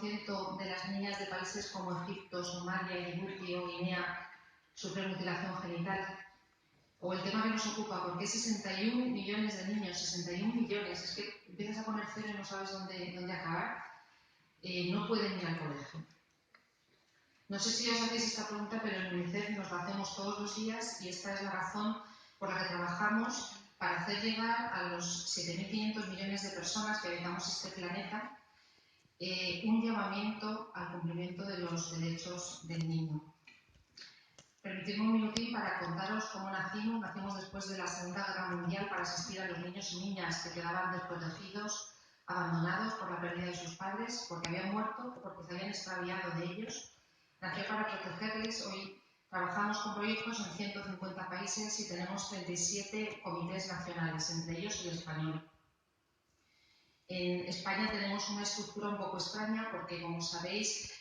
50% de las niñas de países como Egipto, Somalia, Djibouti o Guinea sufren mutilación genital. O el tema que nos ocupa, porque 61 millones de niños, 61 millones, es que empiezas a poner cero y no sabes dónde acabar, no pueden ir al colegio. No sé si os hacéis esta pregunta, pero en UNICEF nos la hacemos todos los días y esta es la razón por la que trabajamos para hacer llegar a los 7.500 millones de personas que habitamos este planeta un llamamiento al cumplimiento de los derechos del niño. Permitidme un minutín para contaros cómo nacimos. Nacimos después de la Segunda Guerra Mundial para asistir a los niños y niñas que quedaban desprotegidos, abandonados por la pérdida de sus padres, porque habían muerto, porque se habían extraviado de ellos. Nació para protegerles. Hoy trabajamos con proyectos en 150 países y tenemos 37 comités nacionales, entre ellos el español. En España tenemos una estructura un poco extraña porque, como sabéis,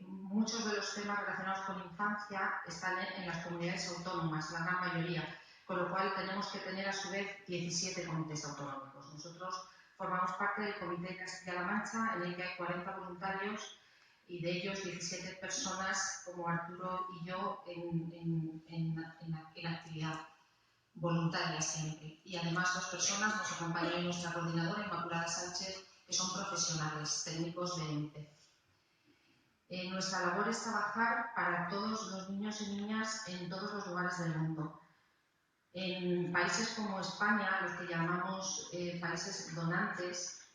muchos de los temas relacionados con infancia están en las comunidades autónomas, la gran mayoría, con lo cual tenemos que tener a su vez 17 comités autonómicos. Nosotros formamos parte del Comité de Castilla-La Mancha, en el que hay 40 voluntarios y de ellos 17 personas como Arturo y yo en actividad voluntaria siempre. Y además 2 personas nos acompañan en nuestra coordinadora, Inmaculada Sánchez, que son profesionales, técnicos de ENPE. Nuestra labor es trabajar para todos los niños y niñas en todos los lugares del mundo. En países como España, los que llamamos países donantes,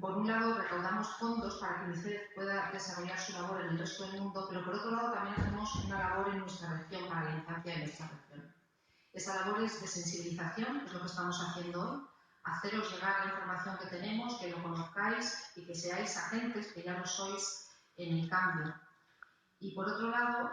por un lado recaudamos fondos para que UNICEF pueda desarrollar su labor en el resto del mundo, pero por otro lado también hacemos una labor en nuestra región para la infancia en nuestra región. Esa labor es de sensibilización, es lo que estamos haciendo hoy, haceros llegar la información que tenemos, que lo conozcáis y que seáis agentes, que ya lo sois, en el cambio. Y por otro lado,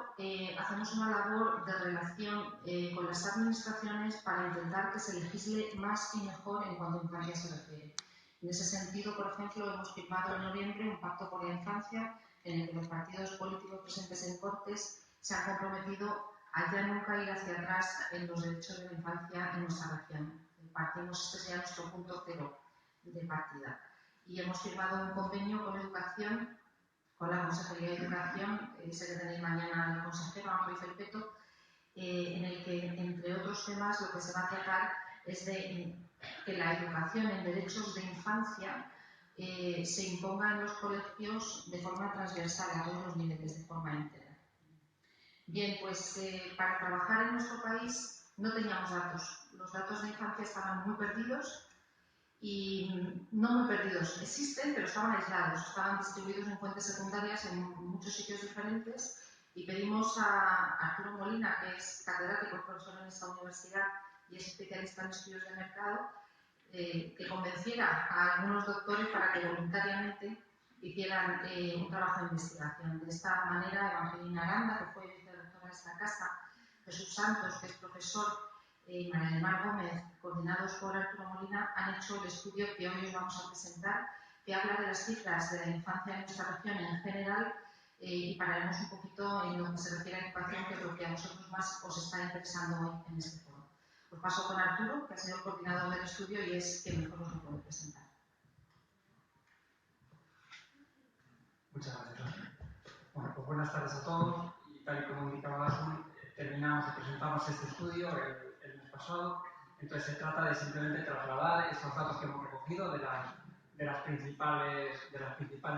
hacemos una labor de relación con las administraciones para intentar que se legisle más y mejor en cuanto a infancia se refiere. En ese sentido, por ejemplo, hemos firmado en noviembre un pacto por la infancia en el que los partidos políticos presentes en Cortes se han comprometido a ya nunca ir hacia atrás en los derechos de la infancia en nuestra región. Partimos, este sea nuestro punto cero de partida. Y hemos firmado un convenio con Educación, con la Consejería de Educación, ese que tenéis mañana el consejero, Ángel Felpeto, en el que, entre otros temas, lo que se va a tratar es de que la educación en derechos de infancia se imponga en los colegios de forma transversal a todos los niveles, de forma entera. Bien, pues para trabajar en nuestro país no teníamos datos. Los datos de infancia estaban muy perdidos y no muy perdidos. Existen, pero estaban aislados. Estaban distribuidos en fuentes secundarias en muchos sitios diferentes y pedimos a Arturo Molina, que es catedrático, profesor en esta universidad y es especialista en estudios de mercado, que convenciera a algunos doctores para que voluntariamente hicieran un trabajo de investigación. De esta manera, Evangelina Aranda, que fue vicerrectora de esta casa, Jesús Santos, que es profesor, y María del Mar Gómez, coordinados por Arturo Molina, han hecho el estudio que hoy os vamos a presentar, que habla de las cifras de la infancia en nuestra región en general y pararemos un poquito en lo que se refiere a educación, que es lo que a vosotros más os está interesando hoy en este foro. Os paso con Arturo, que ha sido el coordinador del estudio y es quien mejor os lo puede presentar. Muchas gracias. Bueno, pues buenas tardes a todos. Y tal y como indicaba Ashley, terminamos y presentamos este estudio el mes pasado. Entonces se trata de simplemente trasladar estos datos que hemos recogido de las principales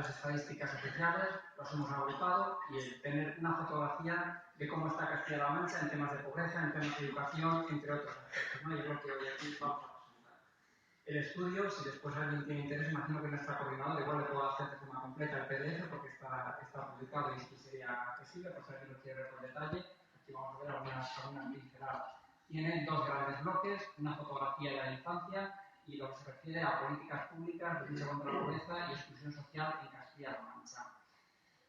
estadísticas oficiales, los hemos agrupado y el tener una fotografía de cómo está Castilla-La Mancha en temas de pobreza, en temas de educación, entre otros aspectos, ¿no? Y es lo que hoy aquí vamos a presentar. El estudio, si después alguien tiene interés, imagino que nuestra coordinadora igual le puedo hacer de forma completa el PDF porque está publicado y sería accesible, por si alguien lo quiere ver con detalle. Aquí vamos a ver algunas pinceladas. Tiene 2 grandes bloques, una fotografía de la infancia y lo que se refiere a políticas públicas de lucha contra la pobreza y exclusión social en Castilla-La Mancha.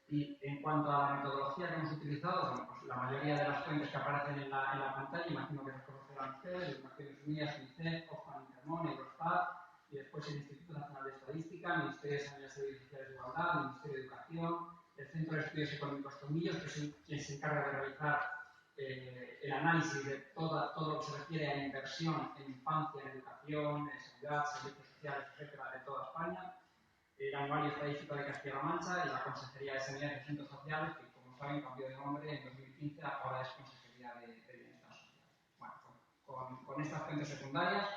Y en cuanto a la metodología que hemos utilizado, bueno, pues la mayoría de las fuentes que aparecen en la pantalla, imagino que las conocerán ustedes, Naciones Unidas, UNICEF, Oxfam, Intermon, Eurostat, y después el Instituto Nacional de Estadística, Ministerio de Sanidad y Servicios de Igualdad, Ministerio de Educación, el Centro de Estudios Económicos Tomillos, que es quien se encarga de realizar el análisis de todo lo que se refiere a inversión en infancia, en educación, en sanidad, servicios sociales, etcétera, de toda España. el Anuario Estadístico de Castilla-La Mancha y la Consejería de Sanidad y Asuntos Sociales, que como saben cambió de nombre en 2015, ahora es Consejería de Bienestar Social. Bueno, con estas fuentes secundarias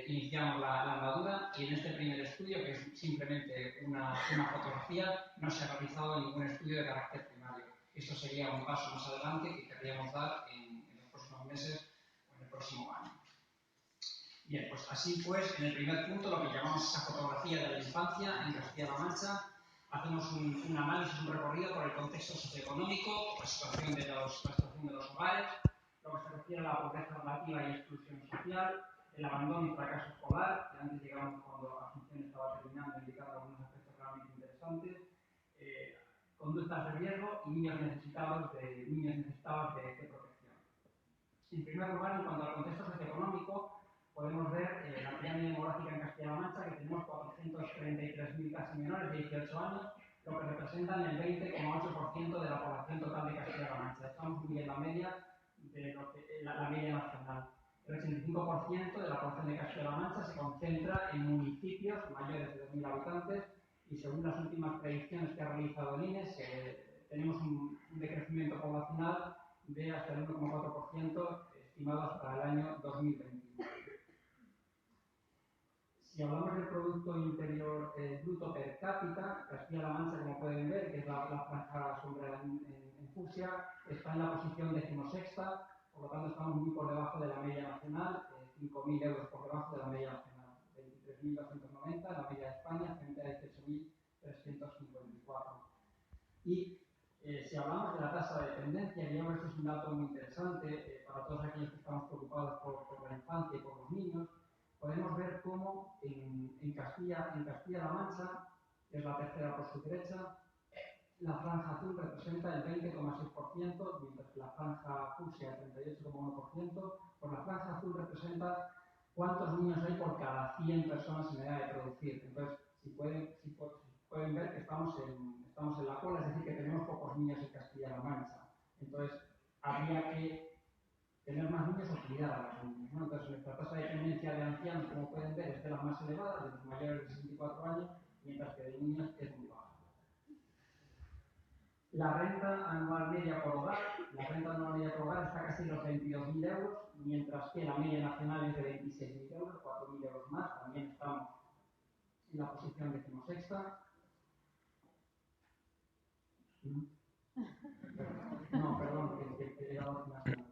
iniciamos la andadura y en este primer estudio, que es simplemente una fotografía, no se ha realizado ningún estudio de carácter primario. Esto sería un paso más adelante que querríamos dar en los próximos meses o en el próximo año. Bien, pues así pues, en el primer punto, lo que llamamos esa fotografía de la infancia en Castilla-La Mancha, hacemos un análisis, un recorrido por el contexto socioeconómico, la situación de los hogares, lo que se refiere a la pobreza relativa y exclusión social, el abandono y fracaso escolar, que antes llegamos cuando la función estaba terminando, indicando algunos aspectos realmente interesantes, conductas de riesgo y niños necesitados de protección. En primer lugar, en cuanto al contexto socioeconómico, podemos ver la pirámide demográfica en Castilla-La Mancha, que tenemos 433.000 casi menores de 18 años, lo que representan el 20,8% de la población total de Castilla-La Mancha. Estamos muy en la media de la media nacional. El 85% de la población de Castilla-La Mancha se concentra en municipios mayores de 2.000 habitantes y según las últimas predicciones que ha realizado el INE, tenemos un decrecimiento poblacional de hasta el 1,4% estimado hasta el año 2021. Si hablamos del Producto Interior Bruto per cápita, Castilla-La Mancha, como pueden ver, que es la franja sombreada en fucsia, está en la posición 16ª, por lo tanto estamos muy por debajo de la media nacional, 5.000 euros por debajo de la media nacional, 23.290, la media de España, frente a 18.354. Y si hablamos de la tasa de dependencia, y esto es un dato muy interesante para todos aquellos que estamos preocupados por la infancia y por los niños, podemos ver cómo en Castilla-La Mancha, que es la tercera por su derecha, la franja azul representa el 20,6%, mientras que la franja fucsia el 38,1%. Pues la franja azul representa cuántos niños hay por cada 100 personas en edad de producir. Entonces, si pueden ver que estamos en la cola, es decir, que tenemos pocos niños en Castilla-La Mancha. Entonces, habría que tener más niños o cuidar a los niños, ¿no? Entonces, nuestra tasa de dependencia de ancianos, como pueden ver, es de las más elevadas, de los mayores de 64 años, mientras que de niños es muy baja. La renta anual media por hogar, está casi en los 22.000 euros, mientras que la media nacional es de 26.000 euros, 4.000 euros más, también estamos en la posición 16ª. No, perdón, que he dado una semana.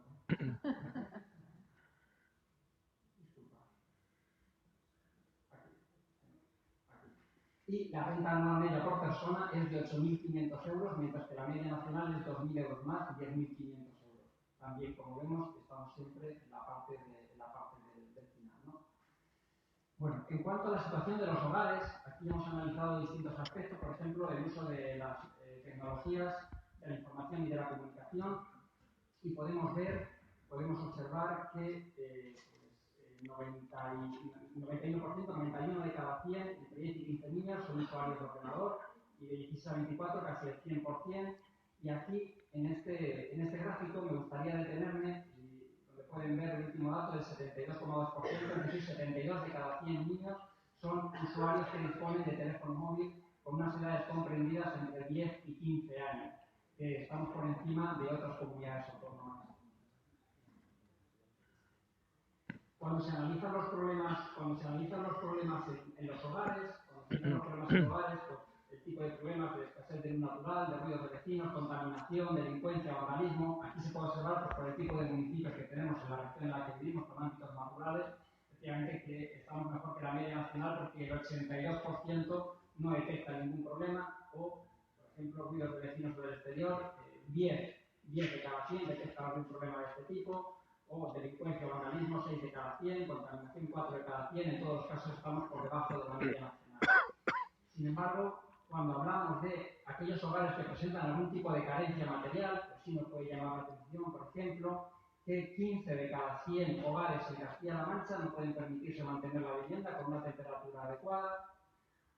Y la renta anual media por persona es de 8.500 euros, mientras que la media nacional es 2.000 euros más, 10.500 euros. También, como vemos, estamos siempre en la parte del final, ¿no? Bueno, en cuanto a la situación de los hogares, aquí hemos analizado distintos aspectos, por ejemplo, el uso de las tecnologías, de la información y de la comunicación, y podemos observar que 91 de cada 100, entre 10 y 15 niños, son usuarios de ordenador, y de 16 a 24 casi el 100%. Y aquí, en este gráfico, me gustaría detenerme, donde pueden ver el último dato del 72,2%, es decir, 72 de cada 100 niños son usuarios que disponen de teléfono móvil con unas edades comprendidas entre 10 y 15 años, que estamos por encima de otras comunidades autónomas. Cuando se analizan los problemas en los hogares, pues el tipo de problemas de escasez de luz natural, de ruidos de vecinos, contaminación, delincuencia, vandalismo, aquí se puede observar pues, por el tipo de municipios que tenemos en la región en la que vivimos, con ámbitos más rurales, efectivamente que estamos mejor que la media nacional porque el 82% no detecta ningún problema, o, por ejemplo, ruidos de vecinos del exterior, 10 de cada 100 detectan algún problema de este tipo, o delincuencia o vandalismo, 6 de cada 100, contaminación 4 de cada 100, en todos los casos estamos por debajo de la media nacional. Sin embargo, cuando hablamos de aquellos hogares que presentan algún tipo de carencia material, pues sí nos puede llamar la atención, por ejemplo, que 15 de cada 100 hogares en Castilla-La Mancha no pueden permitirse mantener la vivienda con una temperatura adecuada,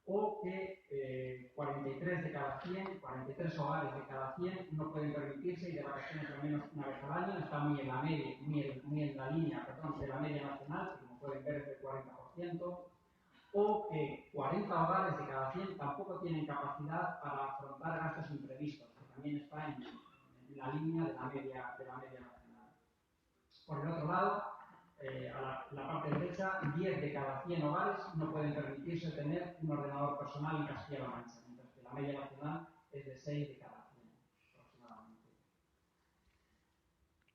o que 43 hogares de cada 100 no pueden permitirse ir de vacaciones al menos una vez al año, está muy en la línea de la media nacional, que como pueden ver es del 40%, o que 40 hogares de cada 100 tampoco tienen capacidad para afrontar gastos imprevistos, que también está en la línea de la media nacional. Por el otro lado, a la parte derecha, 10 de cada 100 hogares no pueden permitirse tener un ordenador personal en Castilla-La Mancha, mientras que la media nacional es de 6 de cada 100 aproximadamente.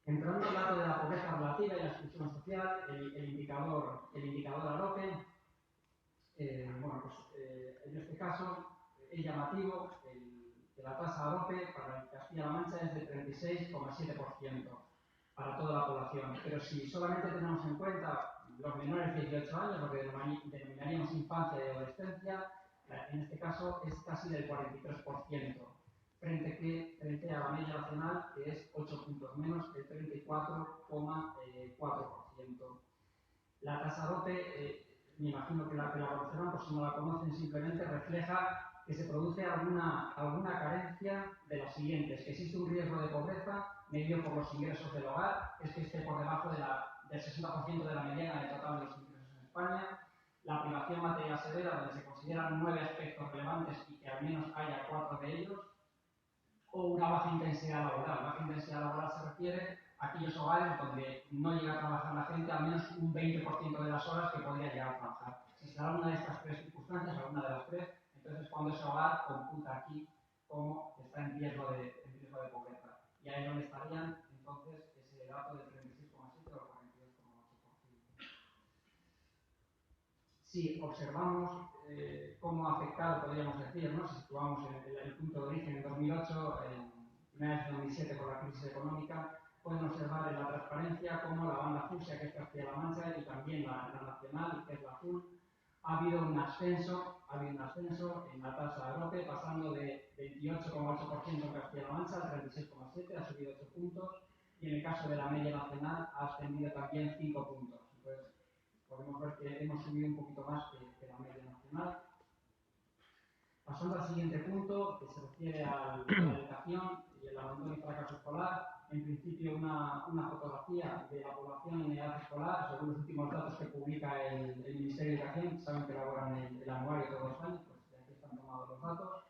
Entrando al lado de la pobreza relativa y la exclusión social, el indicador AROPE, en este caso es llamativo que la tasa AROPE para Castilla-La Mancha es de 36,7% para toda la población, pero si solamente tenemos en cuenta los menores de 18 años, lo que denominaríamos infancia y adolescencia, en este caso es casi del 43%, frente a la media nacional, que es 8 puntos menos, el 34,4%. La tasa AROPE, me imagino que la conocerán, por si no la conocen, simplemente refleja que se produce alguna carencia de las siguientes: que existe un riesgo de pobreza medido por los ingresos del hogar, es que esté por debajo del 60% de la mediana del total de los ingresos en España, la privación material severa, donde se consideran 9 aspectos relevantes y que al menos haya 4 de ellos, o una baja intensidad laboral. Baja intensidad laboral se refiere a aquellos hogares donde no llega a trabajar la gente al menos un 20% de las horas que podría llegar a trabajar. Si se da una de estas tres circunstancias, alguna de las tres, entonces cuando ese hogar computa aquí como está en riesgo de pobreza. Y ahí es donde estarían entonces ese dato del 36,7 o 42,8%. Si observamos cómo ha afectado, podríamos decir, ¿no? Si situamos el punto de origen en 2008, en finales de 2007 por la crisis económica, pueden observar en la transparencia cómo la banda fucsia, que es Castilla-La Mancha, y también la nacional, que es la azul, ha habido un ascenso en la tasa AROPE, pasando de 28,8% en Castilla-La Mancha al 36,7%, ha subido 8 puntos, y en el caso de la media nacional ha ascendido también 5 puntos. Entonces, podemos ver que hemos subido un poquito más que la media nacional. Pasando al siguiente punto, que se refiere a la educación y el abandono y fracaso escolar, en principio una fotografía de la población en edad escolar, según los últimos datos que publica el Ministerio de Educación, saben que elaboran el anuario todos los años, pues de aquí están tomados los datos.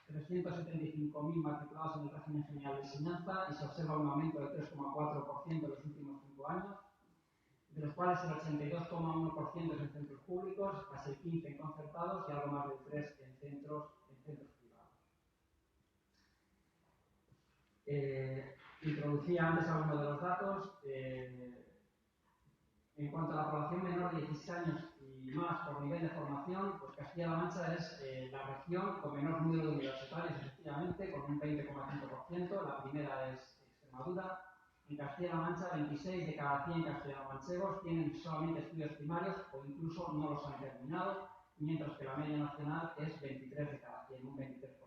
375.000 matriculados en el régimen general de enseñanza y se observa un aumento del 3,4% en los últimos 5 años, de los cuales el 82,1% es en centros públicos, casi el 15% en concertados y algo más del 3% en centros privados. Introducía antes algunos de los datos. En cuanto a la población menor de 16 años y más por nivel de formación, pues Castilla-La Mancha es la región con menor número de universitarios, efectivamente, con un 20,5%. La primera es Extremadura. En Castilla-La Mancha, 26 de cada 100 castellano-manchegos tienen solamente estudios primarios o incluso no los han terminado, mientras que la media nacional es 23 de cada 100, un 23%.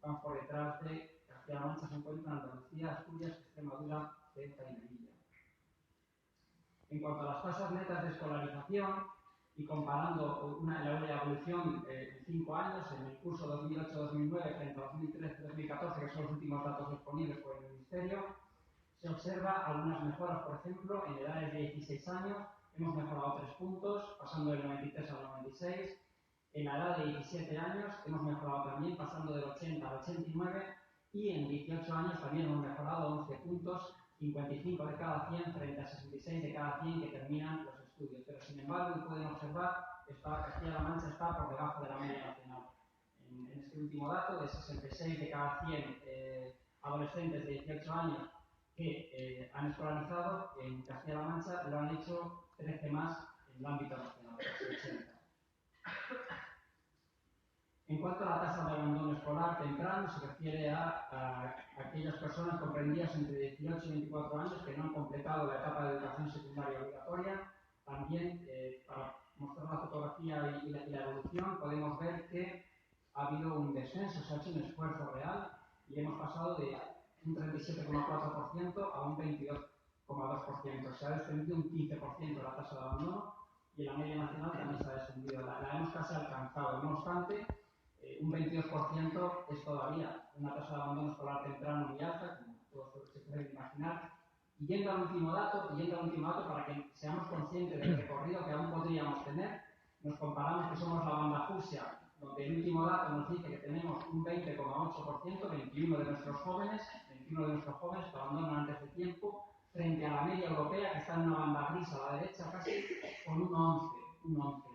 Van por detrás de Castilla-La Mancha, se encuentran Andalucía, Asturias, Extremadura, Ceuta y Melilla. En cuanto a las tasas netas de escolarización y comparando la evolución en 5 años, en el curso 2008-2009 frente a 2013-2014, que son los últimos datos disponibles por el Ministerio, se observa algunas mejoras. Por ejemplo, en edades de 16 años hemos mejorado 3 puntos, pasando del 93 al 96. En la edad de 17 años hemos mejorado también, pasando del 80 al 89. Y en 18 años también hemos mejorado 11 puntos, 55 de cada 100 frente a 66 de cada 100 que terminan los estudios. Pero sin embargo, pueden observar que Castilla-La Mancha está por debajo de la media nacional. En este último dato, de 66 de cada 100 adolescentes de 18 años que han escolarizado, en Castilla-La Mancha lo han hecho 13 más en el ámbito nacional, casi 80. En cuanto a la tasa de abandono escolar temprano, se refiere a aquellas personas comprendidas entre 18 y 24 años que no han completado la etapa de educación secundaria obligatoria. También, para mostrar la fotografía y la evolución, podemos ver que ha habido un descenso, se ha hecho un esfuerzo real y hemos pasado de un 37,4% a un 22,2%. Se ha descendido un 15% la tasa de abandono y en la media nacional también se ha descendido. La hemos casi alcanzado. No obstante, un 22% es todavía una tasa de abandono escolar temprano muy alta, como todos se pueden imaginar. Y yendo al último dato, para que seamos conscientes del recorrido que aún podríamos tener, nos comparamos que somos la banda fucsia, donde el último dato nos dice que tenemos un 20,8%, 21 de nuestros jóvenes que abandonan antes de tiempo, frente a la media europea, que está en una banda gris a la derecha casi, con un 11.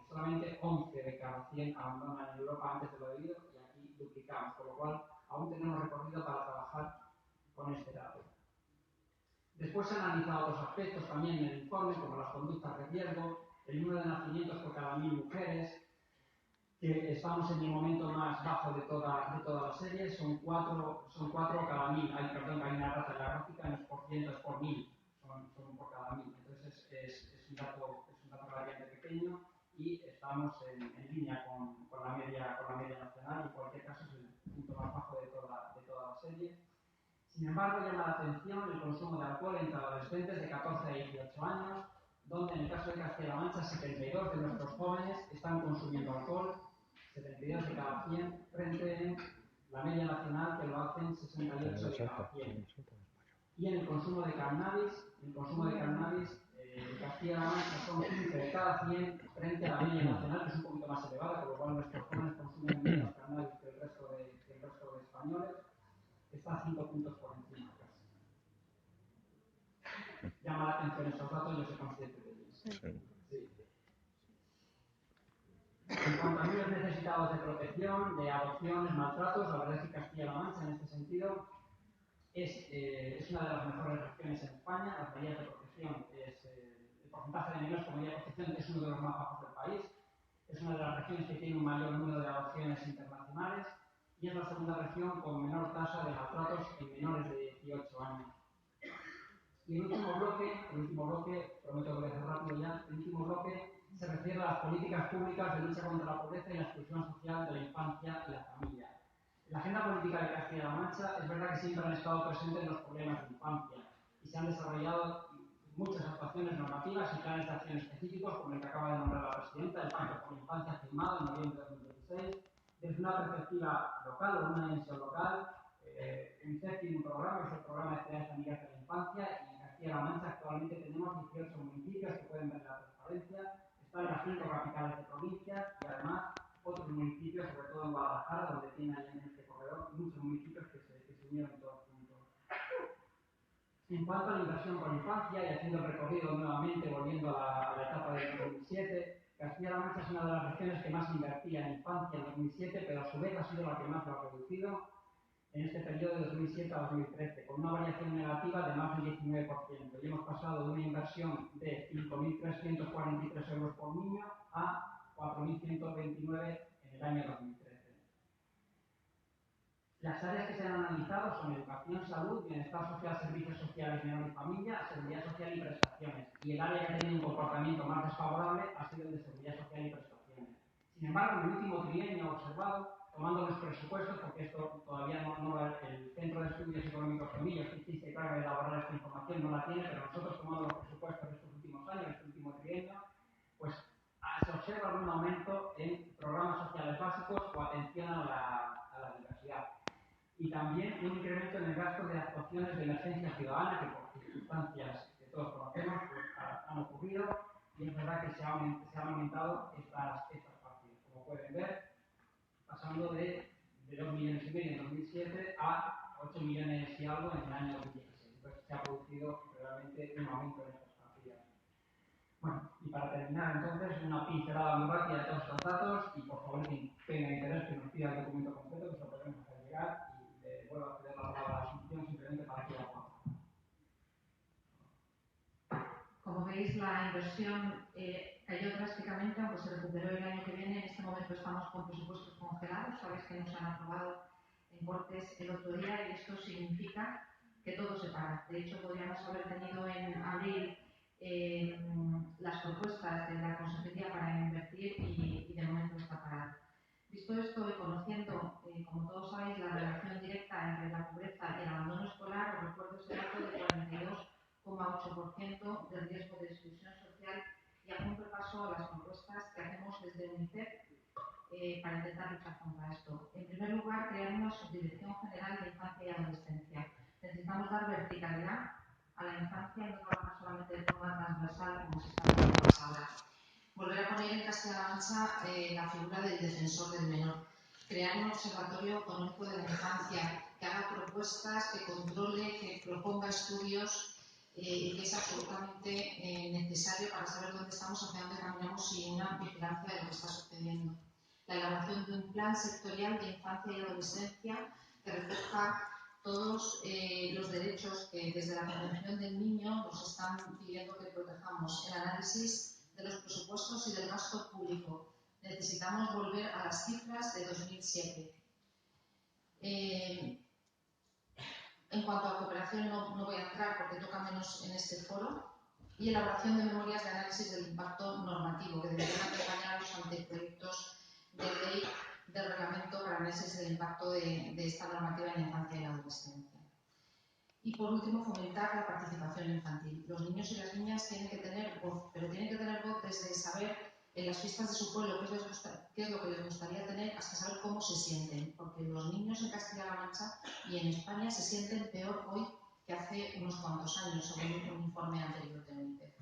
Solamente 11 de cada 100 abandonan en Europa antes de lo debido, y aquí duplicamos, con lo cual aún tenemos recorrido para trabajar con este dato. Después se han analizado otros aspectos también en el informe, como las conductas de riesgo, el número de nacimientos por cada 1000 mujeres, que estamos en el momento más bajo de toda la serie, son 4 cada 1000. Hay una rata en la gráfica, no es por ciento, es por 1000, son por cada 1000. Entonces es un dato relativamente pequeño y estamos en línea con la media nacional, y en cualquier caso es el punto más bajo de toda la serie. Sin embargo, llama la atención el consumo de alcohol entre adolescentes de 14 a 18 años, donde en el caso de Castilla-La Mancha, 72 de nuestros jóvenes están consumiendo alcohol, 72 de cada 100, frente a la media nacional, que lo hacen 68 de cada 100. Y en el consumo de cannabis, Castilla-La Mancha son 15 de cada 100, frente a la media nacional, que es un poquito más elevada, con lo cual nuestros jóvenes consumen menos cannabis que el resto de españoles. Está 5 puntos por encima casi. Llama la atención estos datos, yo soy consciente de ellos. Sí. En cuanto a niños necesitados de protección, de adopciones, maltratos, la verdad es que Castilla-La Mancha en este sentido es una de las mejores regiones en España. Las medidas de protección, el porcentaje de menores con medida de protección es uno de los más bajos del país. Es una de las regiones que tiene un mayor número de adopciones internacionales y es la segunda región con menor tasa de maltratos en menores de 18 años. Y el último bloque, prometo que voy a hacer rápido ya, el último bloque se refiere a las políticas públicas de lucha contra la pobreza y la exclusión social de la infancia y la familia. En la agenda política de Castilla-La Mancha es verdad que siempre han estado presentes los problemas de infancia y se han desarrollado muchas actuaciones normativas y planes de acción específicos, como el que acaba de nombrar la presidenta, el Pacto por la Infancia firmado en noviembre de 2016, desde una perspectiva local o una dimensión local. UNICEF tiene un programa, que es el Programa de Ciudades Amigas de la Infancia, y en Castilla-La Mancha actualmente tenemos 18 municipios que pueden ver la transparencia, están las 5 capitales de provincias y además otros municipios, sobre todo en Guadalajara, donde tiene ahí en este corredor muchos municipios que se unieron todos juntos. En cuanto a la inversión por infancia, y haciendo el recorrido nuevamente, volviendo a la etapa del 2007, Castilla-La Mancha es una de las regiones que más invertía en infancia en 2007, pero a su vez ha sido la que más lo ha reducido en este periodo de 2007 a 2013, con una variación negativa de más del 19%. Y hemos pasado de una inversión de 5.343 euros por niño a 4.129 en el año 2013. Las áreas que se han analizado son educación, salud, bienestar social, servicios sociales, menor y familia, seguridad social y prestaciones. Y el área que ha tenido un comportamiento más desfavorable ha sido el de seguridad social y prestaciones. Sin embargo, en el último trienio observado, tomando los presupuestos, porque esto todavía no el Centro de Estudios Económicos Comillas, que existe y para elaborar esta información, no la tiene, pero nosotros tomando los presupuestos de estos últimos años, este último trienio, pues se observa algún aumento en programas sociales básicos o atención a la diversidad. Y también un incremento en el gasto de actuaciones de emergencia ciudadana, que por circunstancias que todos conocemos pues, han ocurrido, y es verdad que se han aumentado estas partidas. Como pueden ver, pasando de 2,5 millones en 2007 a 8 millones y algo en el año 2016. Entonces se ha producido realmente un aumento en estas partidas. Bueno, y para terminar entonces, una pincelada muy rápida de todos estos datos, y por favor quien tenga interés que nos pida el documento completo, que se lo podemos hacer llegar, y vuelvo a ceder la palabra a la Asunción simplemente para que la pueda. Como veis, la inversión cayó drásticamente, aunque se recuperó el año que viene. En este momento estamos con presupuestos congelados. Sabéis que nos han aprobado en Cortes el otro día y esto significa que todo se para. De hecho, podríamos haber tenido en abril las propuestas de la Consejería para invertir y de momento está parado. Visto esto y conociendo, como todos sabéis, la relación directa entre la pobreza y el abandono escolar, os recuerdo ese dato de 42,8% de riesgo de exclusión social, y hago un repaso a las propuestas que hacemos desde UNICEF para intentar luchar contra esto. En primer lugar, crear una subdirección general de infancia y adolescencia. Necesitamos dar verticalidad a la infancia y no trabajar solamente de forma transversal como se está haciendo hasta ahora. Volver a poner en Castilla-La Castilla-La Mancha la figura del defensor del menor. Crear un observatorio autonómico de la infancia que haga propuestas, que controle, que proponga estudios, que es absolutamente necesario para saber dónde estamos, hacia dónde caminamos y una vigilancia de lo que está sucediendo. La elaboración de un plan sectorial de infancia y adolescencia que recoja todos los derechos que desde la Convención del Niño nos están pidiendo que protejamos. El análisis de los presupuestos y del gasto público. Necesitamos volver a las cifras de 2007. En cuanto a cooperación no voy a entrar porque toca menos en este foro. Y elaboración de memorias de análisis del impacto normativo que deberían acompañar a los anteproyectos de ley de reglamento para análisis del impacto de esta normativa en la infancia y la adolescencia. Y por último, fomentar la participación infantil. Los niños y las niñas tienen que tener voz, pero tienen que tener voz desde saber en las fiestas de su pueblo qué es lo que les gustaría tener, hasta saber cómo se sienten, porque los niños en Castilla-La Mancha y en España se sienten peor hoy que hace unos cuantos años, según un informe anterior de UNICEF.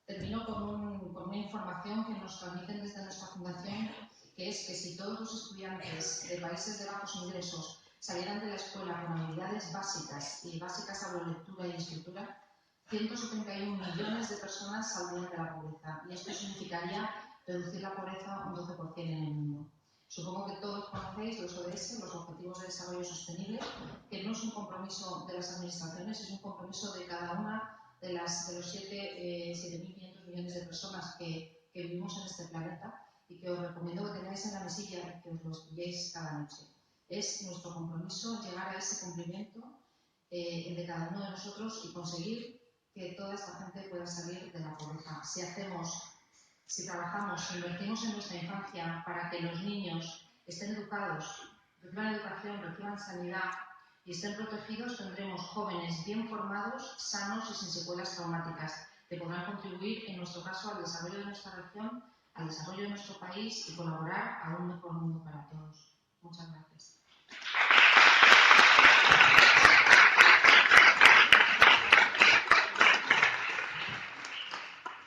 Termino con una información que nos transmiten desde nuestra fundación, que es que si todos los estudiantes de países de bajos ingresos salieran de la escuela con habilidades básicas, y básicas hablo de lectura y escritura, 171 millones de personas saldrían de la pobreza, y esto significaría reducir la pobreza un 12% en el mundo. Supongo que todos conocéis los ODS, los Objetivos de Desarrollo Sostenible, que no es un compromiso de las administraciones, es un compromiso de cada una de los 7.500 millones de personas que vivimos en este planeta, y que os recomiendo que tengáis en la mesilla y que os lo estudiéis cada noche. Es nuestro compromiso llegar a ese cumplimiento de cada uno de nosotros y conseguir que toda esta gente pueda salir de la pobreza. Si trabajamos, si invertimos en nuestra infancia para que los niños estén educados, reciban educación, reciban sanidad y estén protegidos, tendremos jóvenes bien formados, sanos y sin secuelas traumáticas, que podrán contribuir, en nuestro caso, al desarrollo de nuestra región, al desarrollo de nuestro país y colaborar a un mejor mundo para todos. Muchas gracias.